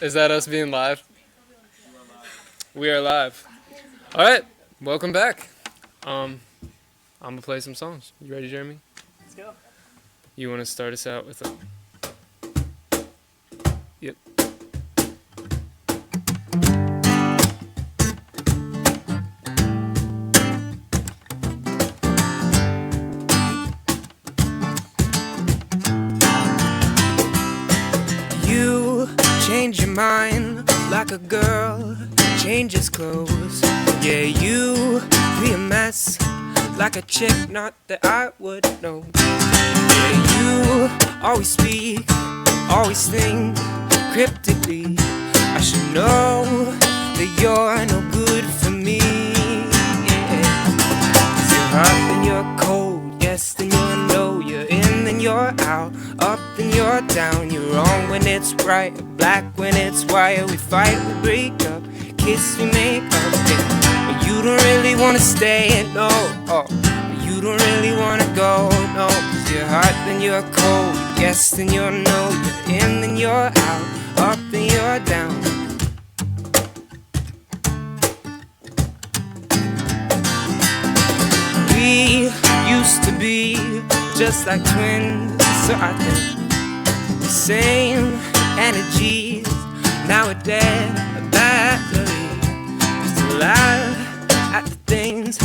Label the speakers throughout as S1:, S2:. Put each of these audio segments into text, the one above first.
S1: Is that us being live? We are live. All right, welcome back. I'm gonna play some songs. You ready, Jeremy?
S2: Let's go.
S1: You want to start us out with a? Yep.
S3: You change your mind like a girl changes clothes. Yeah, you be a mess like a chick, not that I would know. Yeah, you always speak, always think cryptically. I should know that you're no good for me. Yeah. 'Cause you're hot then you're cold, yes then you're no. You're in then you're out, up then you're down. You're wrong when it's right, black when it's white. We fight, we break up, kiss, we make up. Yeah. But you don't really wanna stay, no. Oh. But you don't really wanna go, no. 'Cause you're hot then you're cold, yes then you're no. You're in then you're out, up then you're down. We used to be just like twins, so I think the same energies. Now we're dead, a battery. Used to laugh at the things,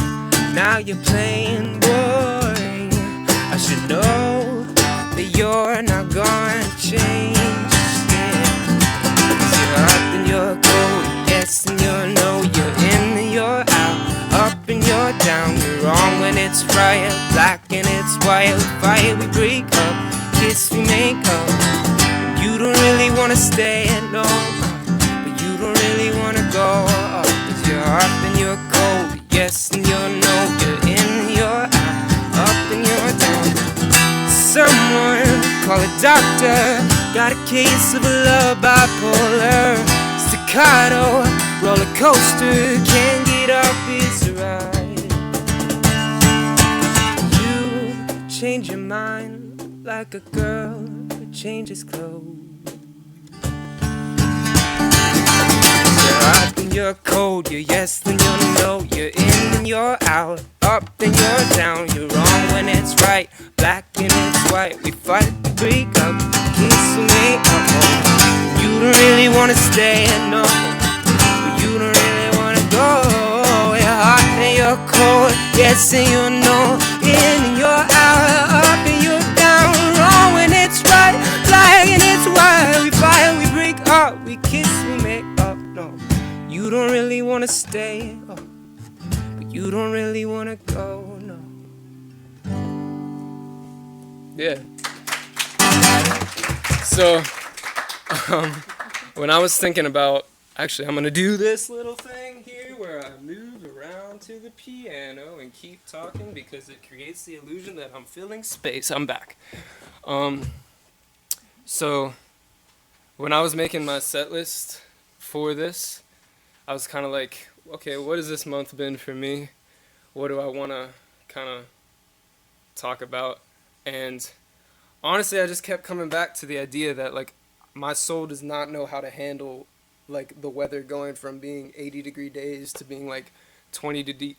S3: now you're plain boring. I should know that you're not gonna change. Yeah. 'Cause you're up and you're cold, yes and you're no. You're in and you're out, up and you're down. You're wrong when it's right, black and it's white. We fight, we break up, kiss, we make up. And you don't really wanna stay, no. But you don't really wanna go. 'Cause you're up and you're cold, yes and you're no. You're in and you're out, up and you're down. Someone call a doctor. Got a case of love bipolar. Staccato, roller coaster, can't get up, it's right. You change your mind like a girl who changes clothes. You're hot and you're cold, you're yes then you're no. You're in and you're out, up then you're down. You're wrong when it's right, black and it's white. We fight, we break up, kiss and make up. You don't really wanna stay, no. But you don't really wanna go. You're hot and you're cold, yes and you're no. In and you're out, up and you're down. Wrong when it's right, black and it's white. We fight, we break up, we kiss, we make up, no. You don't really wanna stay, oh. But you don't really wanna go, no.
S1: Yeah. So, when I was thinking about, actually, I'm gonna do this little thing here where I move around to the piano and keep talking because it creates the illusion that I'm filling space. I'm back. So, when I was making my set list for this, I was kind of like, okay, what has this month been for me? What do I want to kind of talk about? And honestly, I just kept coming back to the idea that, like, my soul does not know how to handle, like, the weather going from being 80-degree days to being, like, 20 degree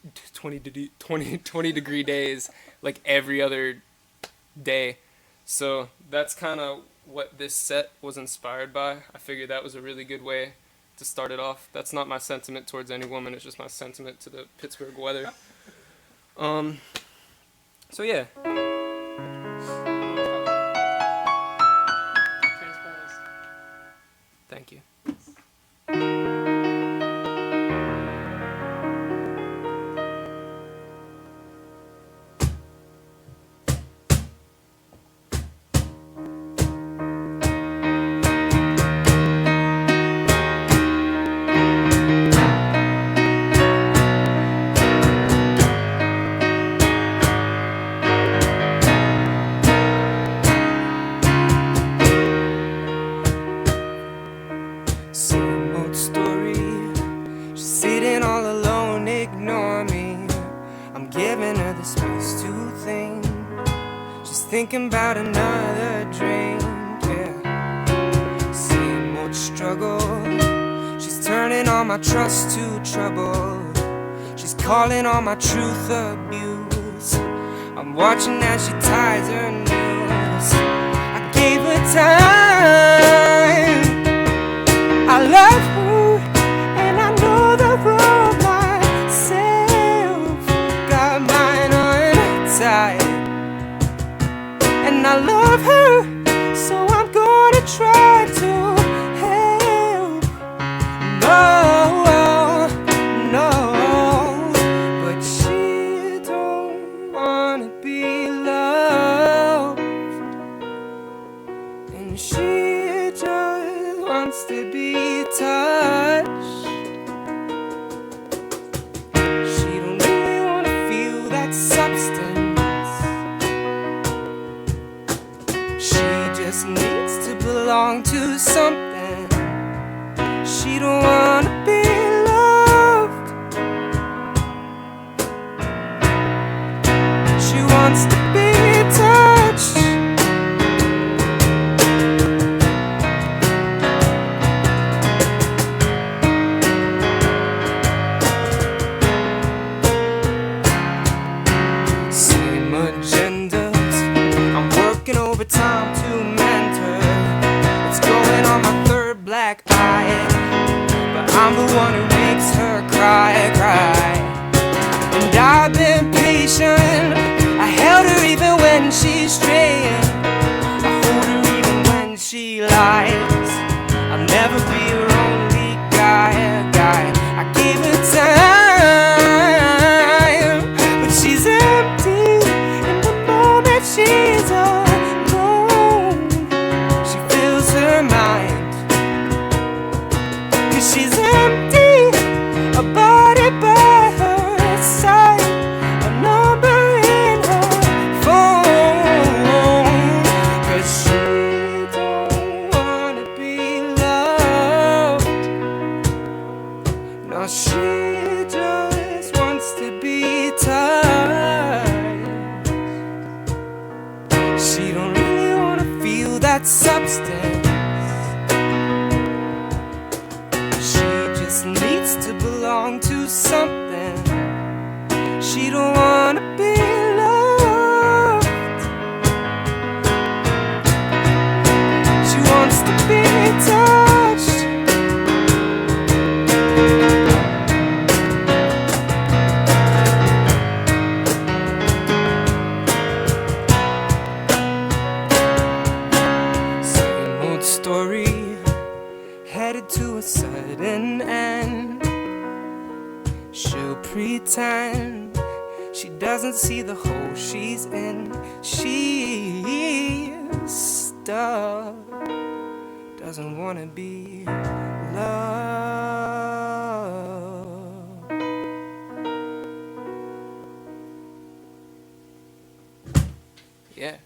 S1: days, like, every other day. So that's kind of what this set was inspired by. I figured that was a really good way to start it off. That's not my sentiment towards any woman. It's just my sentiment to the Pittsburgh weather. So yeah. Thank you.
S3: Same old story. She's sitting all alone, ignore me. I'm giving her the space to think. She's thinking about another drink, yeah. Same old struggle. She's turning all my trust to trouble. She's calling all my truth abuse. I'm watching as she ties her noose. I gave her time. I love her, and I know the road myself. Got mine untied, and I love her, so I'm gonna try to help. No, no, but she don't wanna be loved, and she just wants to be touched. She don't really wanna feel that substance. She just needs to belong to something. She don't wanna be loved. She wants to be touched. Same agendas. I'm working overtime to mend her. It's going on my third black eye, but I'm the one who makes her cry, cry. And I've been patient. I held her even when she's straying. I hold her even when she lies. I'll never be her only guy. I gave her time, but she's empty in the moment she's alone. She fills her mind, 'cause she's empty, a body by her side, a number in her phone. 'Cause she don't wanna be loved. No, she just wants to be touched. She don't really wanna feel that substance. She just needs to belong to something. She don't wanna be loved. She wants to be touched. Same old story, headed to a sudden end. She'll pretend she doesn't see the hole she's in. She's stuck, doesn't wanna be loved. Yeah.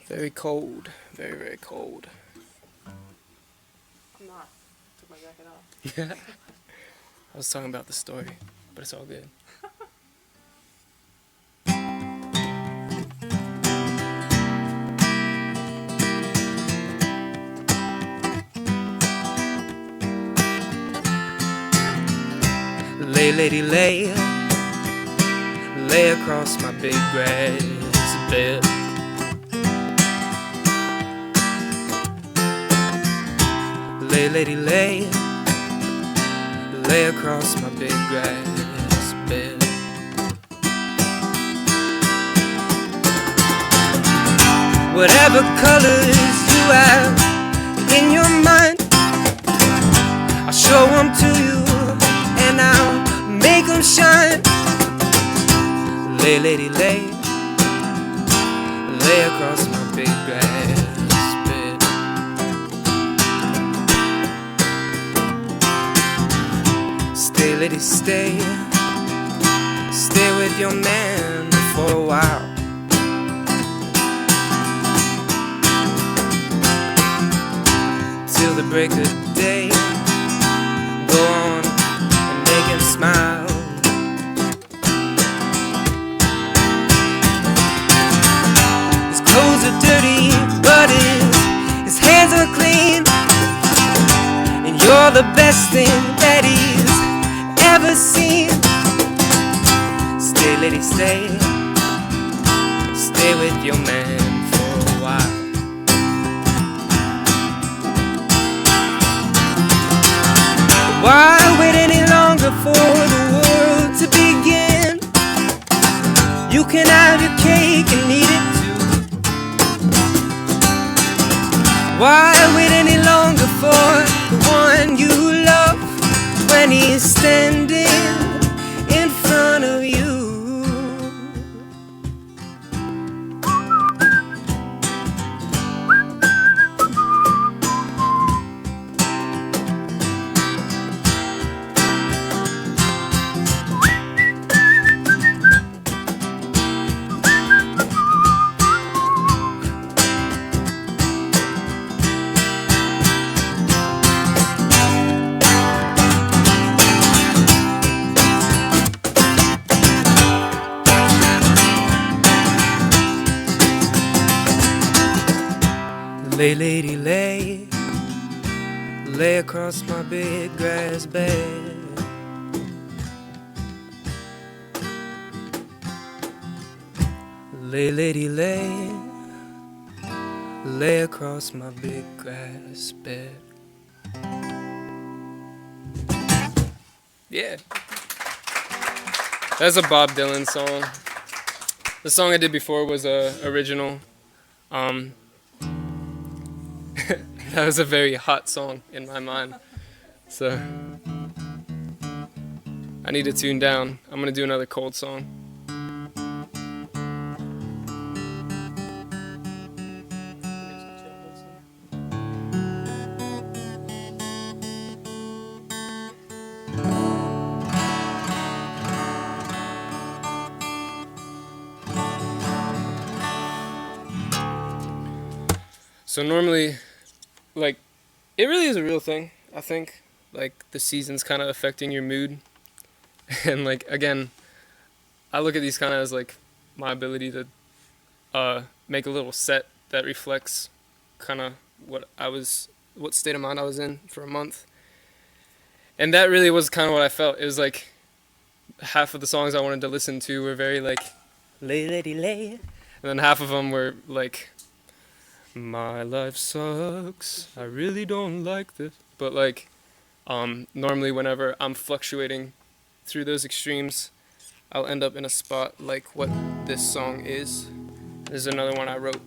S3: Very cold. Very, very cold.
S2: I'm not. Took my jacket off.
S1: Yeah. I was talking about the story, but it's all good.
S3: Lay, lady, lay. Lay across my big grass bed. Lay, lady, lay. Lay across my big grass bed. Whatever colors you have in your mind, I'll show them to you and I'll make them shine. Lay, lady, lay. Lay across my big grass bed. Stay, lady, stay. Stay with your man for a while. Till the break of day. Go on and make him smile. the best thing that he's ever seen. Stay, lady, stay. Stay with your man for a while. Why wait any longer for the world to begin? You can have your cake and eat it too. Why wait any longer for the one you love when he's standing in front of you? Lay, lady, lay. Lay across my big grass bed. Lay, lady, lay. Lay across my big grass bed.
S1: Yeah. That's a Bob Dylan song. The song I did before was original. That was a very hot song in my mind. So I need to tune down. I'm gonna do another cold song. So normally, like, it really is a real thing, I think. Like, the seasons kind of affecting your mood. And, like, again, I look at these kind of as, like, my ability to make a little set that reflects kind of what state of mind I was in for a month. And that really was kind of what I felt. It was, like, half of the songs I wanted to listen to were very, like, lay, lady, lay. And then half of them were, like, my life sucks, I really don't like this. But like, normally whenever I'm fluctuating through those extremes, I'll end up in a spot like what this song is. This is another one I wrote.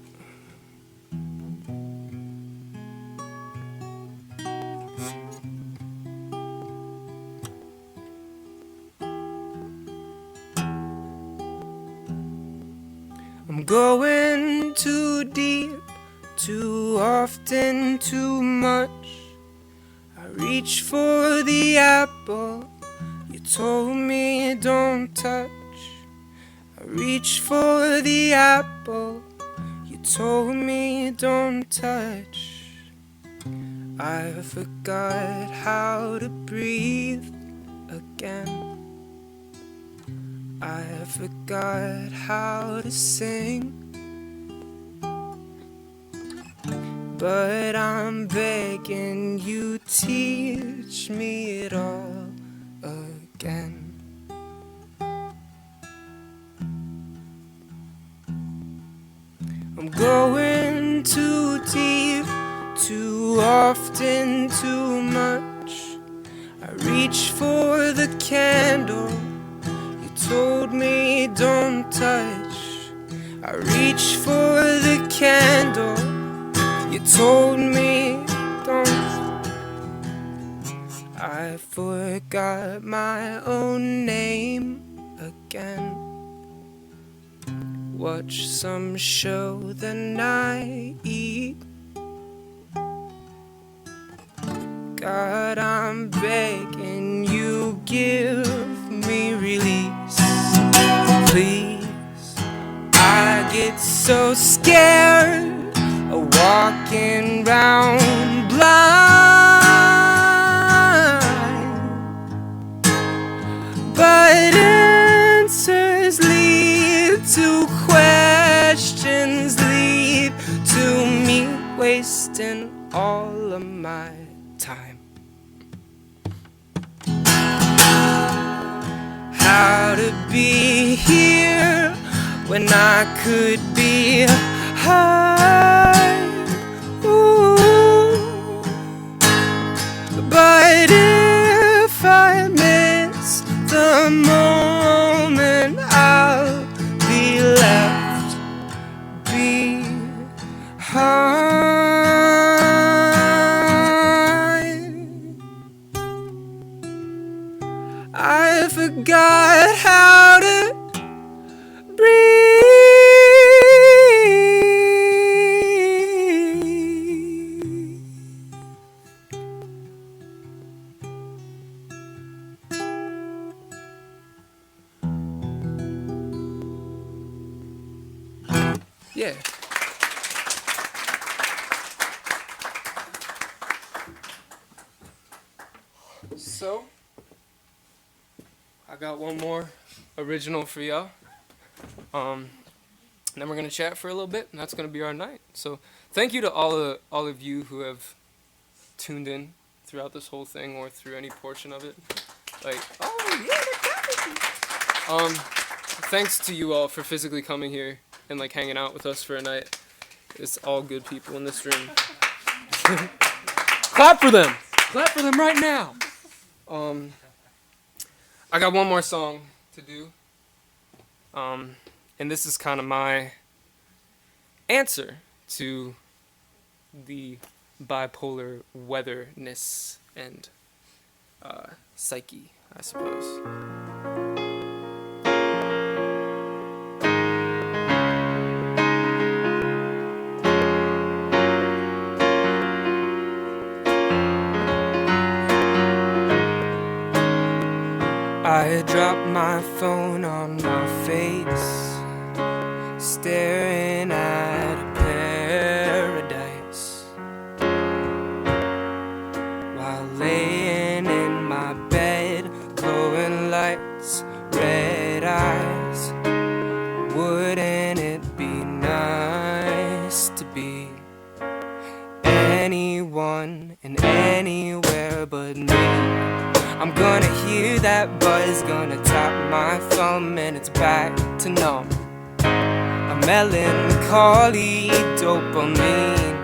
S3: I'm going too deep, too often, too much. I reach for the apple you told me don't touch. I reach for the apple you told me don't touch. I forgot how to breathe again. I forgot how to sing. But I'm begging you, teach me it all again. I'm going too deep, too often, too much. I reach for the candle you told me don't touch. I reach for the candle you told me don't. I forgot my own name again. Watch some show, then I eat. God, I'm begging you, give me release, please. I get so scared of walking round blind, but answers lead to questions, lead to me wasting all of my time. be here when I could be high. Ooh. But if I miss the moment, I'll be left behind. I forgot how to breathe. Yeah.
S1: So, I got one more original for y'all. Then we're gonna chat for a little bit, and that's gonna be our night. So, thank you to all of you who have tuned in throughout this whole thing or through any portion of it. Like, oh yeah, thanks to you all for physically coming here and like hanging out with us for a night. It's all good people in this room. Clap for them. Clap for them right now. I got one more song to do. And this is kind of my answer to the bipolar weatherness and psyche, I suppose.
S3: I dropped my phone on my face, staring at a paradise, while laying in my bed, glowing lights, red eyes. Wouldn't it be nice to be anyone and anywhere but me? I'm gonna hear that buzz, gonna tap my thumb, and it's back to numb. A melancholy dopamine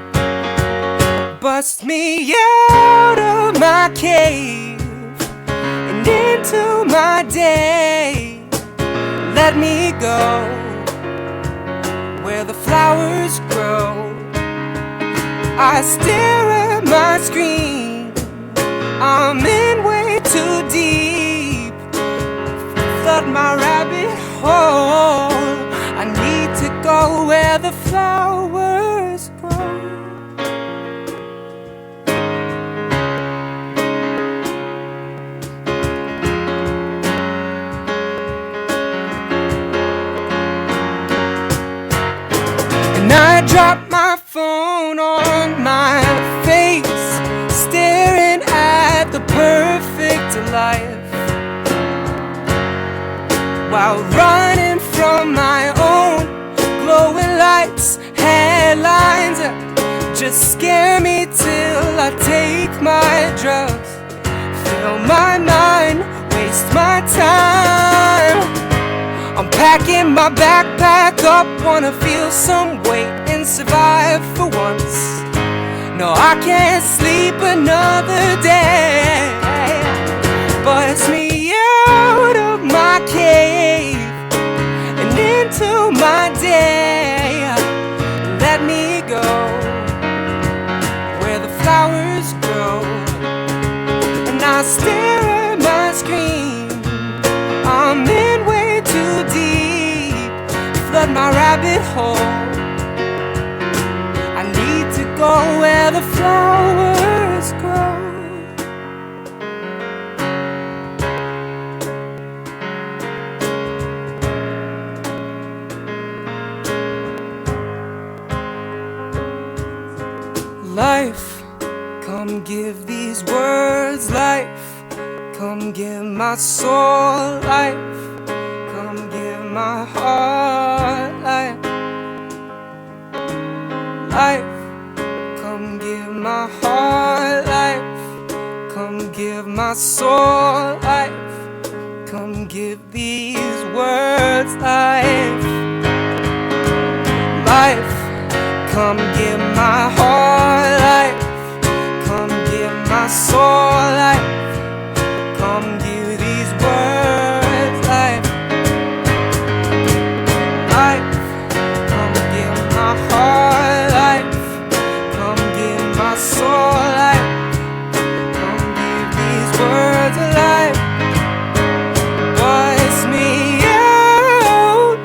S3: bust me out of my cave and into my day. Let me go where the flowers grow. I stare at my screen, I'm in way too deep. Flood my rabbit hole. I need to go where the flowers grow. And I dropped my phone on my face, staring at the perfect life, while running from my own glowing lights. Headlines just scare me till I take my drugs, fill my mind, waste my time. I'm packing my backpack up, wanna feel some weight and survive for once. No, I can't sleep another day. Bust me out of my cave and into my day. Let me go where the flowers grow. And I stare at my screen, I'm in way too deep. Flood my rabbit hole. I need to go where the flowers grow. Life, come give these words life. Come give my soul life. Come give my heart life. Life, come give my heart life. Come give my soul life. Come give these words words. Life, come give my heart life. Come give my soul life. Come give these words life. Life, come give my heart life. Come give my soul life. Come give these words life. Voice me out.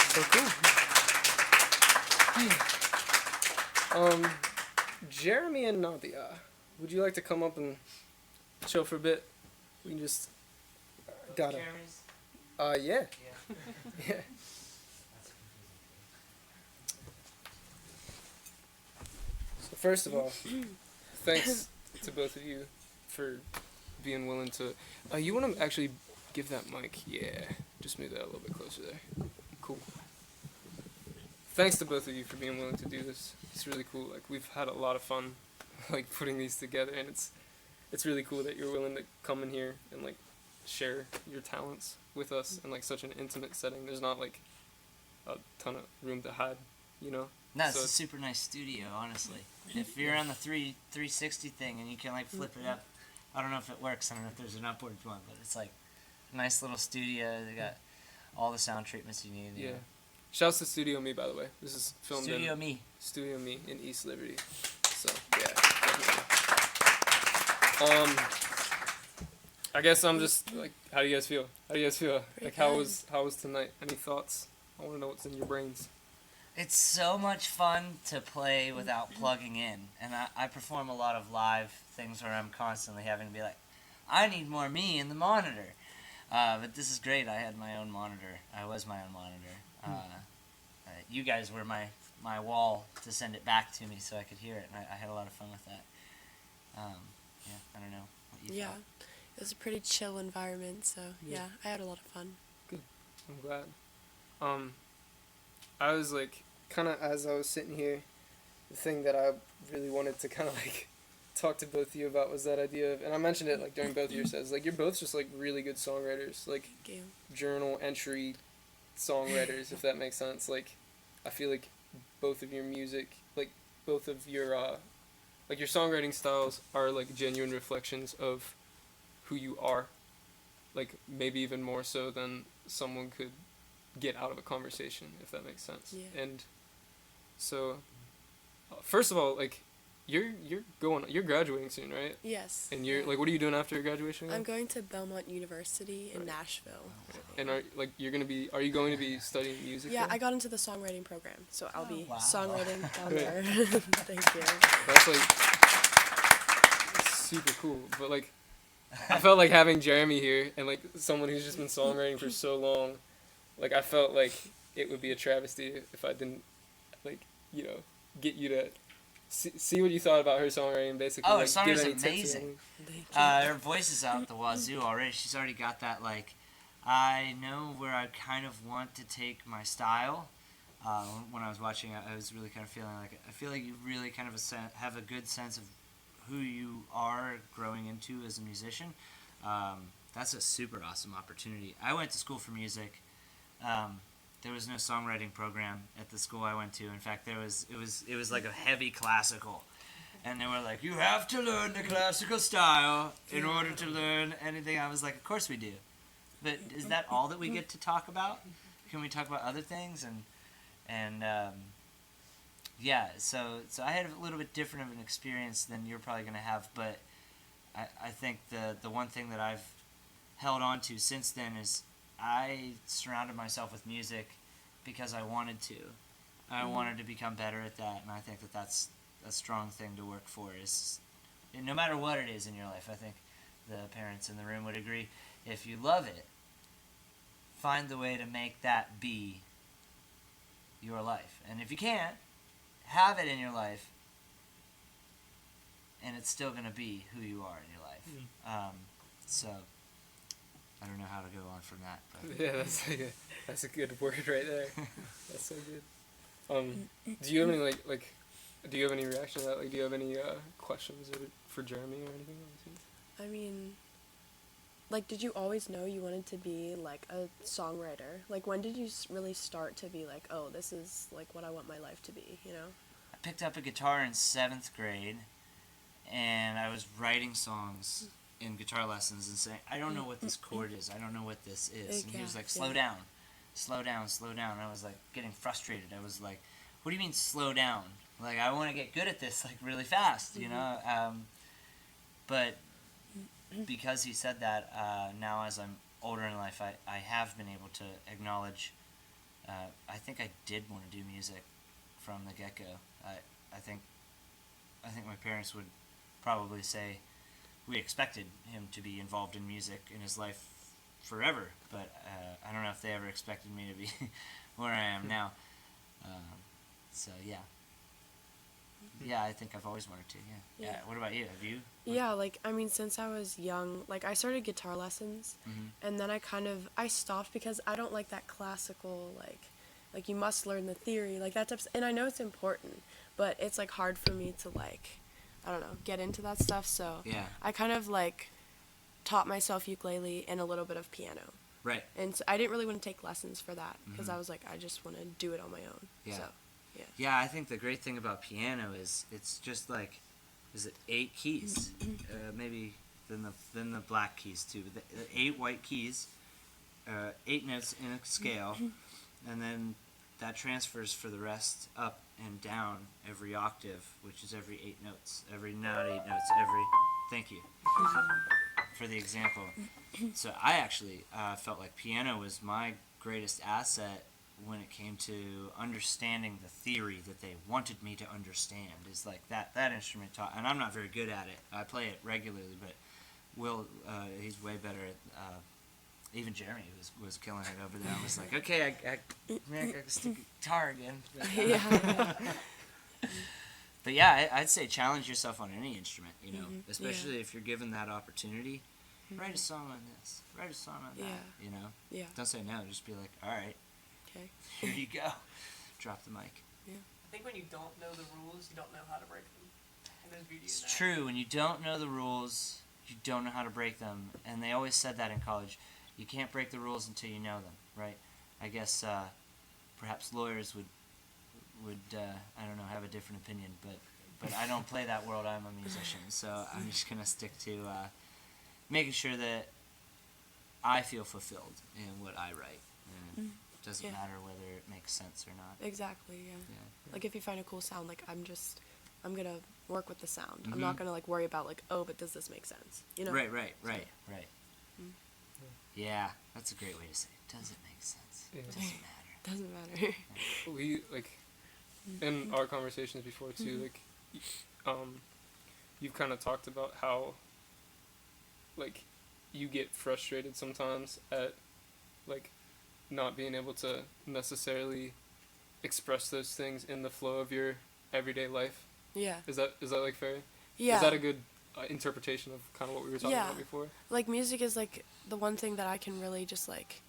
S1: So cool. Jeremy and Nadia, would you like to come up and chill for a bit? We can just gotta. Yeah. Yeah. So first of all, thanks to both of you for being willing to. You want to actually give that mic? Yeah. Just move that a little bit closer there. Cool. Thanks to both of you for being willing to do this. It's really cool. Like we've had a lot of fun, like putting these together, and it's really cool that you're willing to come in here and like share your talents with us in like such an intimate setting. There's not like a ton of room to hide, you know.
S4: No, it's
S1: So
S4: a super nice studio, honestly. If you're on the 360 thing and you can like flip it up, I don't know if it works. I don't know if there's an upward one, but it's like a nice little studio. They got all the sound treatments you need.
S1: Yeah. Shouts to Studio Me, by the way. This is filmed
S4: Studio
S1: in
S4: Me.
S1: Studio Me in East Liberty. So yeah, definitely. I guess I'm just like, how do you guys feel? How do you guys feel? Like, how was tonight? Any thoughts? I want to know what's in your brains.
S4: It's so much fun to play without plugging in. And I perform a lot of live things where I'm constantly having to be like, I need more me in the monitor. But this is great. I had my own monitor. I was my own monitor. You guys were my wall to send it back to me so I could hear it. And I had a lot of fun with that. Yeah, I don't know what you thought.
S2: It was a pretty chill environment, so
S1: Yeah.
S2: I had a lot of fun.
S1: I'm glad. I was like, kind of as I was sitting here, the thing that I really wanted to kind of like talk to both of you about was that idea of, and I mentioned it like during both of your sets, like you're both just like really good songwriters, like
S2: Thank you.
S1: journal entry songwriters, if that makes sense. Like, I feel like both of your music, like both of your, like your songwriting styles are like genuine reflections of who you are. Like maybe even more so than someone could get out of a conversation, if that makes sense.
S2: Yeah.
S1: And so, first of all, like you're graduating soon, right?
S2: Yes.
S1: And you're
S2: yeah.
S1: like, what are you doing after your graduation?
S2: I'm going to Belmont University in Nashville.
S1: And are you going to be studying music?
S2: Yeah,
S1: there?
S2: I got into the songwriting program, so I'll be
S4: wow.
S2: songwriting down
S1: Right.
S2: there. Thank you.
S1: That's like super cool. But like, I felt like having Jeremy here and like someone who's just been songwriting for so long, like I felt like it would be a travesty if I didn't, like, you know, get you to see what you thought about her songwriting, basically.
S4: Oh,
S1: like,
S4: her song
S1: give
S4: is
S1: any tips or
S4: amazing.
S1: anything.
S2: Thank you.
S4: Her voice is out the wazoo already. She's already got that, like, I know where I kind of want to take my style. When I was watching it, I was really kind of feeling like, I feel like you really kind of have a good sense of who you are growing into as a musician. That's a super awesome opportunity. I went to school for music. There was no songwriting program at the school I went to. In fact, it was like a heavy classical. And they were like, you have to learn the classical style in order to learn anything. I was like, of course we do. But is that all that we get to talk about? Can we talk about other things? And yeah, so I had a little bit different of an experience than you're probably going to have. But I think the one thing that I've held on to since then is I surrounded myself with music because I wanted to. I wanted to become better at that, and I think that that's a strong thing to work for. Is no matter what it is in your life, I think the parents in the room would agree. If you love it, find the way to make that be your life. And if you can't have it in your life, and it's still going to be who you are in your life. So I don't know how to go on from that. But.
S1: Yeah, that's a good word right there. That's so good. Do you have any like do you have any reaction to that? Like, do you have any questions for Jeremy or anything like that?
S2: I mean, like, did you always know you wanted to be, like, a songwriter? Like, when did you really start to be like, oh, this is, like, what I want my life to be, you know?
S4: I picked up a guitar in 7th grade, and I was writing songs in guitar lessons and saying, I don't know what this chord is. I don't know what this is. And he was like, slow down. Slow down, slow down. And I was, like, getting frustrated. I was like, what do you mean slow down? Like, I want to get good at this, like, really fast, you know? But because he said that, now as I'm older in life, I have been able to acknowledge, I think I did want to do music from the get-go. I think my parents would probably say we expected him to be involved in music in his life forever, but I don't know if they ever expected me to be where I am now. So yeah, I think I've always wanted to. Yeah. What about you? Have you?
S2: Yeah, like, I mean, since I was young, like, I started guitar lessons, and then I stopped because I don't like that classical, like you must learn the theory, like, that type of, and I know it's important, but it's, like, hard for me to, like, I don't know, get into that stuff, so
S4: Yeah.
S2: I kind of, like, taught myself ukulele and a little bit of piano.
S4: Right.
S2: And so I didn't really want to take lessons for that, because I was like, I just want to do it on my own.
S4: Yeah.
S2: So,
S4: Yeah, I think the great thing about piano is it's just like, is it 8 keys? Maybe then the black keys too. But the 8 white keys, 8 notes in a scale, and then that transfers for the rest up and down every octave, which is every 8 notes. Not 8 notes, every. Thank you for the example. So I actually felt like piano was my greatest asset when it came to understanding the theory that they wanted me to understand. Is like that instrument taught, and I'm not very good at it. I play it regularly, but Will, he's way better at, even Jeremy was killing it over there. I was like, okay, I can stick a guitar again. But, but yeah, I'd say challenge yourself on any instrument, you know, especially if you're given that opportunity. Write a song on this, write a song on that, you know.
S2: Yeah.
S4: Don't say no, just be like, all right,
S2: Okay.
S4: here you go. Drop the mic.
S5: I think when you don't know the rules, you don't know how to break them. And there's beauty in
S4: It's
S5: that.
S4: true. When you don't know the rules, you don't know how to break them. And they always said that in college. You can't break the rules until you know them, right? I guess perhaps lawyers would I don't know, have a different opinion, but I don't play that world. I'm a musician, so I'm just gonna stick to making sure that I feel fulfilled in what I write. And it doesn't matter whether it makes sense or not.
S2: Exactly, yeah.
S4: Yeah.
S2: Like, if you find a cool sound, like, I'm gonna work with the sound. I'm not gonna, like, worry about, like, oh, but does this make sense? You know?
S4: Right. Yeah, that's a great way to say it. Does it make sense?
S1: Yeah.
S4: Doesn't matter.
S2: Doesn't matter.
S1: We like in our conversations before too, like you've kind of talked about how like you get frustrated sometimes at like not being able to necessarily express those things in the flow of your everyday life.
S2: Yeah.
S1: Is that like fair?
S2: Yeah.
S1: Is that a good interpretation of kind of what we were talking
S2: Yeah.
S1: about before?
S2: Like, music is, like, the one thing that I can really just, like,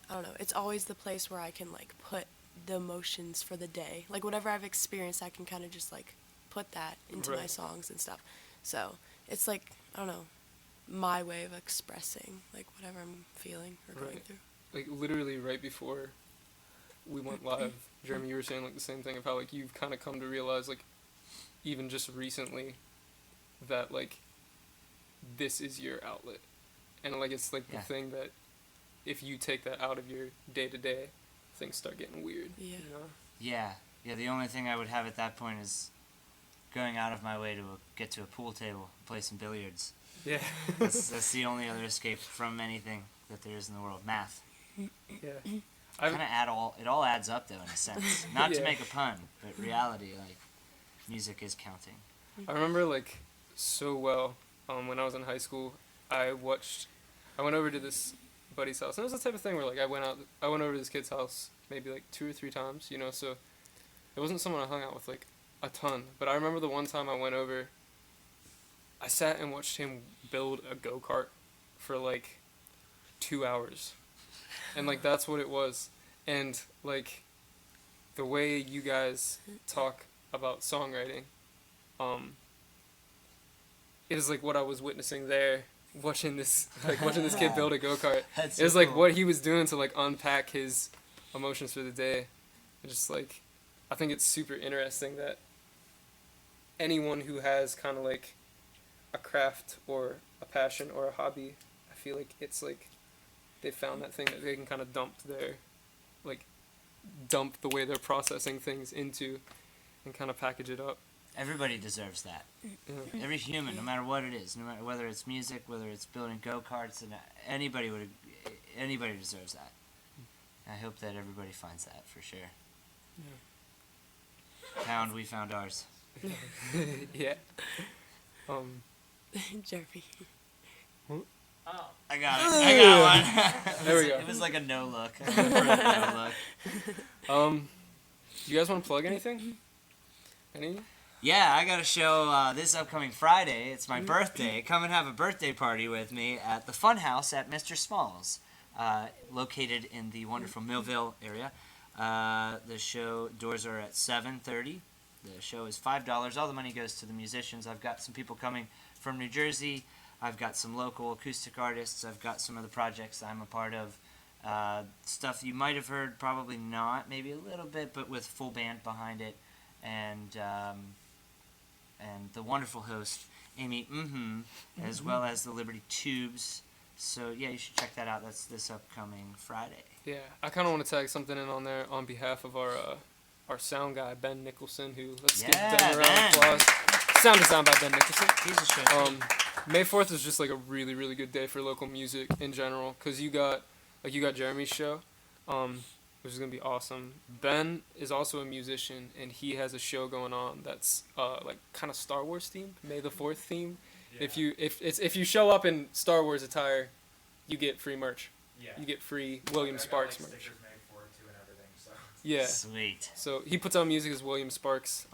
S2: I don't know, it's always the place where I can, like, put the emotions for the day. Like, whatever I've experienced, I can kind of just, like, put that into my
S1: Right.
S2: songs and stuff. So, it's, like, I don't know, my way of expressing, like, whatever I'm feeling or going
S1: Right.
S2: through.
S1: Like literally right before we went live, Jeremy, you were saying like the same thing of how like you've kind of come to realize like even just recently that like this is your outlet, and like it's like the thing that if you take that out of your day to day, things start getting weird.
S2: Yeah.
S1: You know?
S4: Yeah. The only thing I would have at that point is going out of my way to get to a pool table, play some billiards.
S1: Yeah.
S4: That's the only other escape from anything that there is in the world. Math.
S1: Yeah.
S4: It all adds up though in a sense. Not to
S1: Yeah.
S4: make a pun, but reality, like music is counting.
S1: I remember like so well when I was in high school. I went over to this buddy's house, and it was the type of thing where like I went over to this kid's house maybe like 2 or 3 times, you know, so it wasn't someone I hung out with like a ton. But I remember the one time I went over, I sat and watched him build a go-kart for like 2 hours. And like that's what it was. And like the way you guys talk about songwriting, it is like what I was witnessing there, watching this kid build a go-kart.
S4: That's
S1: It was
S4: so
S1: like
S4: cool.
S1: what he was doing to like unpack his emotions for the day. And just like, I think it's super interesting that anyone who has kind of like a craft or a passion or a hobby, I feel like it's like they found that thing that they can kind of dump the way they're processing things into and kind of package it up.
S4: Everybody deserves that.
S1: Yeah.
S4: Every human, no matter what it is, no matter whether it's music, whether it's building go-karts, and anybody deserves that. I hope that everybody finds that for sure. We found ours.
S1: Yeah.
S2: Jeremy.
S5: Oh.
S4: I got it. I got one.
S1: There we go.
S4: It was like a no look. No look.
S1: You guys want to plug anything? Any?
S4: Yeah, I got a show this upcoming Friday. It's my birthday. Come and have a birthday party with me at the Fun House at Mr. Small's, located in the wonderful Millville area. The show doors are at 7:30. The show is $5. All the money goes to the musicians. I've got some people coming from New Jersey. I've got some local acoustic artists. I've got some other projects I'm a part of. Stuff you might have heard, probably not, maybe a little bit, but with full band behind it. And the wonderful host, Amy as well as the Liberty Tubes. So, yeah, you should check that out. That's this upcoming Friday.
S1: Yeah, I kind of want to tag something in on there on behalf of our sound guy, Ben Nicholson, who, let's give Ben a round
S4: Ben.
S1: of applause. Sound design by Ben Nicholson.
S4: He's a show.
S1: May 4th is just like a really, really good day for local music in general, because you got Jeremy's show, which is going to be awesome. Ben is also a musician, and he has a show going on that's like kind of Star Wars themed, May the 4th theme.
S6: Yeah.
S1: If you show up in Star Wars attire, you get free merch.
S6: Yeah.
S1: You get free William
S6: I got,
S1: Sparks
S6: like,
S1: merch.
S6: stickers made for it too and everything, so.
S1: Yeah.
S4: Sweet.
S1: So he puts out music as William Sparks.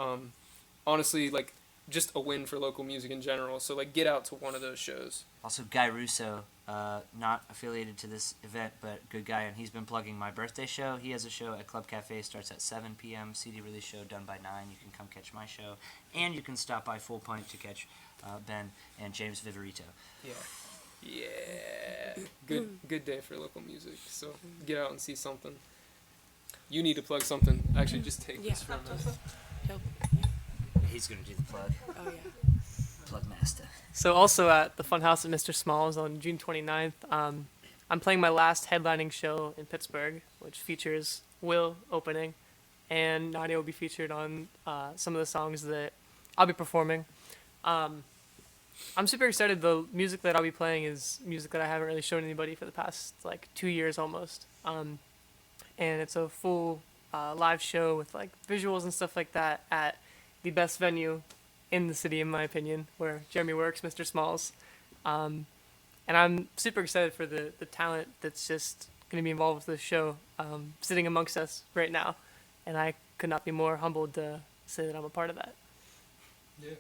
S1: Honestly, like just a win for local music in general. So like get out to one of those shows.
S4: Also, Guy Russo, not affiliated to this event, but good guy, and he's been plugging my birthday show. He has a show at Club Cafe, starts at 7 p.m., CD release show done by 9. You can come catch my show, and you can stop by Full Pint to catch Ben and James Viverito.
S1: Yeah. Yeah. Good day for local music. So get out and see something. You need to plug something. Actually, just take
S2: Yeah.
S1: this from us.
S2: Nope.
S4: He's going to do the plug.
S2: Oh, yeah.
S4: Plug master.
S5: So also at the Funhouse at Mr. Smalls on June 29th, I'm playing my last headlining show in Pittsburgh, which features Will opening, and Nadia will be featured on some of the songs that I'll be performing. I'm super excited. The music that I'll be playing is music that I haven't really shown anybody for the past like 2 years almost. And it's a full live show with like visuals and stuff like that at the best venue in the city, in my opinion, where Jeremy works, Mr. Smalls. And I'm super excited for the talent that's just going to be involved with this show, sitting amongst us right now. And I could not be more humbled to say that I'm a part of that.
S1: Yeah.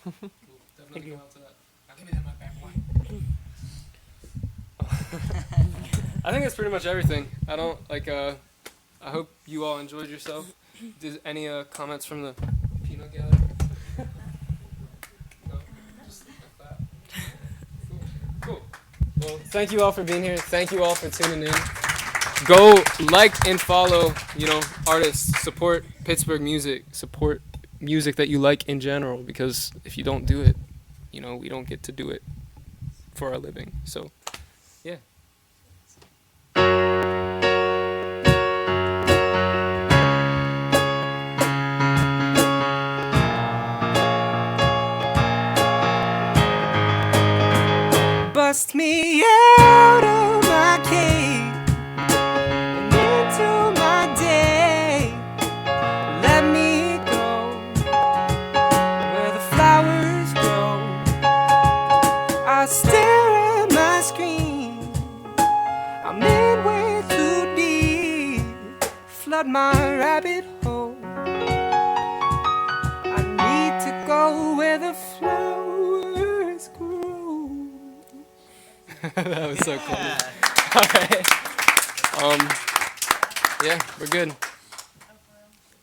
S1: Cool.
S5: Thank
S1: Definitely
S5: you.
S1: go out to that. Give me that my bad boy. I think that's pretty much everything. I don't like. I hope you all enjoyed yourself. Did any comments from the peanut gallery? No, just like that. Cool. Well, thank you all for being here. Thank you all for tuning in. Go like and follow. Artists. Support Pittsburgh music. Support music that you like in general. Because if you don't do it, we don't get to do it for our living. So, yeah.
S3: Bust me out of my cave and into my day. Let me go where the flowers grow. I stare at my screen
S1: was so cool.
S4: Yeah.
S1: All right. Yeah, we're good.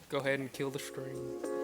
S1: Go ahead and kill the string.